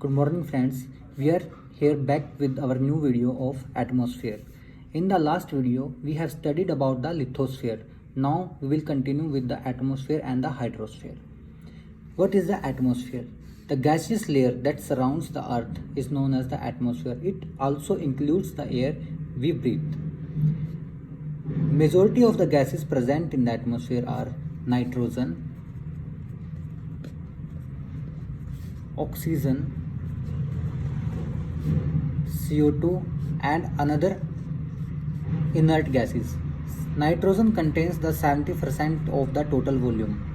Good morning friends, we are here back with our new video of atmosphere. In the last video, we have studied about the lithosphere. Now we will continue with the atmosphere and the hydrosphere. What is the atmosphere? The gaseous layer that surrounds the earth is known as the atmosphere. It also includes the air we breathe. Majority of the gases present in the atmosphere are nitrogen, oxygen, CO2 and another inert gases. Nitrogen contains the 70% of the total volume.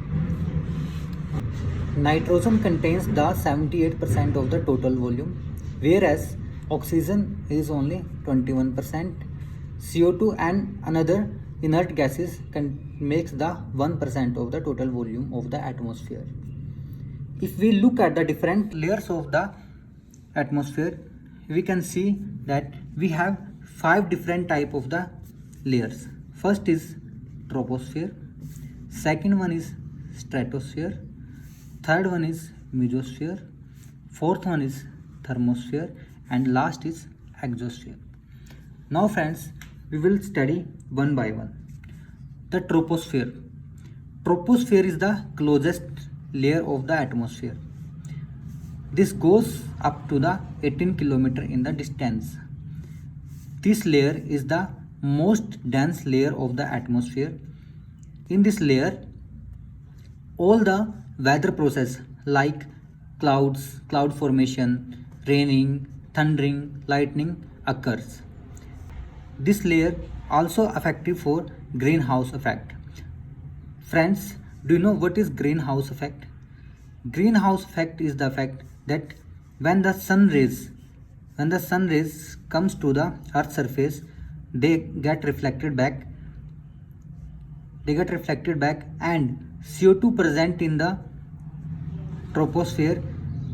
Nitrogen contains the 78% of the total volume, whereas oxygen is only 21%. CO2 and another inert gases makes the 1% of the total volume of the atmosphere. If we look at the different layers of the atmosphere, we can see that we have 5 different type of the layers. First is troposphere, second one is stratosphere, third one is mesosphere, fourth one is thermosphere and last is exosphere. Now friends, we will study one by one. The troposphere. Troposphere is the closest layer of the atmosphere. This goes up to the 18 km in the distance. This layer is the most dense layer of the atmosphere. In this layer, all the weather process like clouds, cloud formation, raining, thundering, lightning occurs. This layer also effective for greenhouse effect. Friends, do you know what is greenhouse effect? Greenhouse effect is the effect that when the sun rays comes to the earth's surface, they get reflected back and CO2 present in the troposphere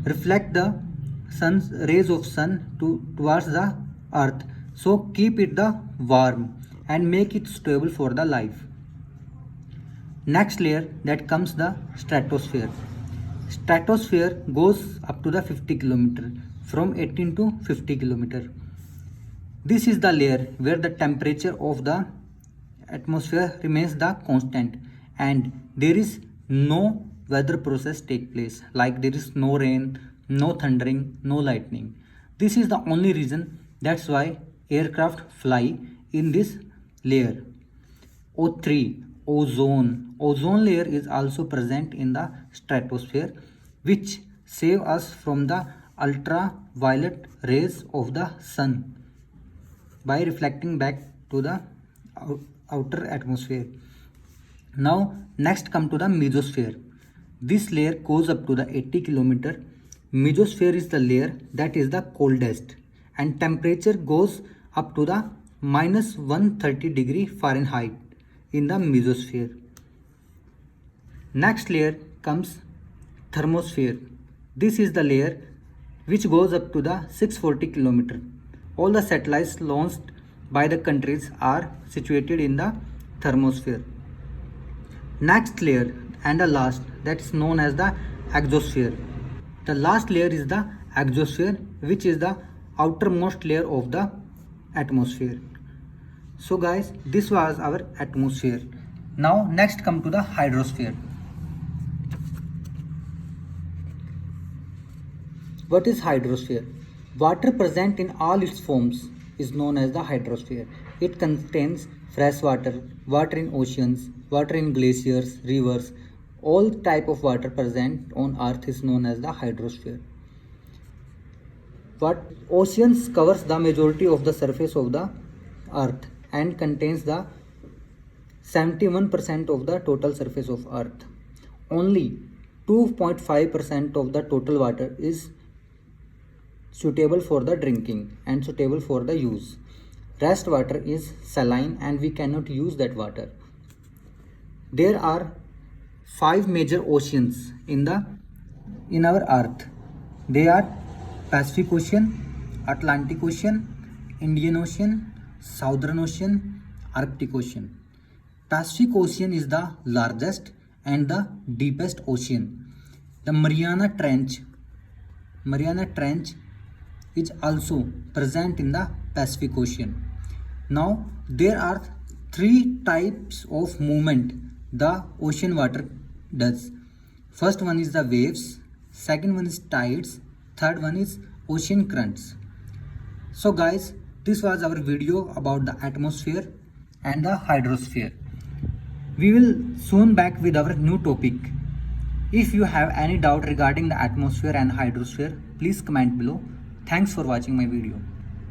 reflect the sun's rays of sun towards the earth, so keep it the warm and make it suitable for the life. Next layer that comes the stratosphere. Stratosphere goes up to the 50 km, from 18 to 50 km. This is the layer where the temperature of the atmosphere remains the constant and there is no weather process take place, like there is no rain, no thundering, no lightning. This is the only reason that's why aircraft fly in this layer. O3, ozone. Ozone layer is also present in the stratosphere, which save us from the ultraviolet rays of the sun by reflecting back to the outer atmosphere. Now next come to the mesosphere. This layer goes up to the 80 km. Mesosphere is the layer that is the coldest and temperature goes up to the minus 130 degree Fahrenheit in the mesosphere. Next layer comes thermosphere. This is the layer which goes up to the 640 km. All the satellites launched by the countries are situated in the thermosphere. Next layer and the last, that's known as the exosphere. The last layer is the exosphere, which is the outermost layer of the atmosphere. So guys, this was our atmosphere. Now next come to the hydrosphere. What is hydrosphere? Water present in all its forms is known as the hydrosphere. It contains fresh water, water in oceans, water in glaciers, rivers. All type of water present on earth is known as the hydrosphere. What oceans covers the majority of the surface of the earth and contains the 71% of the total surface of earth. Only 2.5% of the total water is suitable for the drinking and suitable for the use. Rest water is saline and we cannot use that water. There are 5 major oceans in our earth. They are Pacific Ocean, Atlantic Ocean, Indian Ocean, Southern Ocean, Arctic Ocean. Pacific Ocean is the largest and the deepest ocean. The Mariana Trench Mariana Trench is also present in the Pacific Ocean. Now there are three types of movement the ocean water does. First one is the waves, second one is tides, third one is ocean currents. So guys, this was our video about the atmosphere and the hydrosphere. We will soon back with our new topic. If you have any doubt regarding the atmosphere and hydrosphere, please comment below. Thanks for watching my video.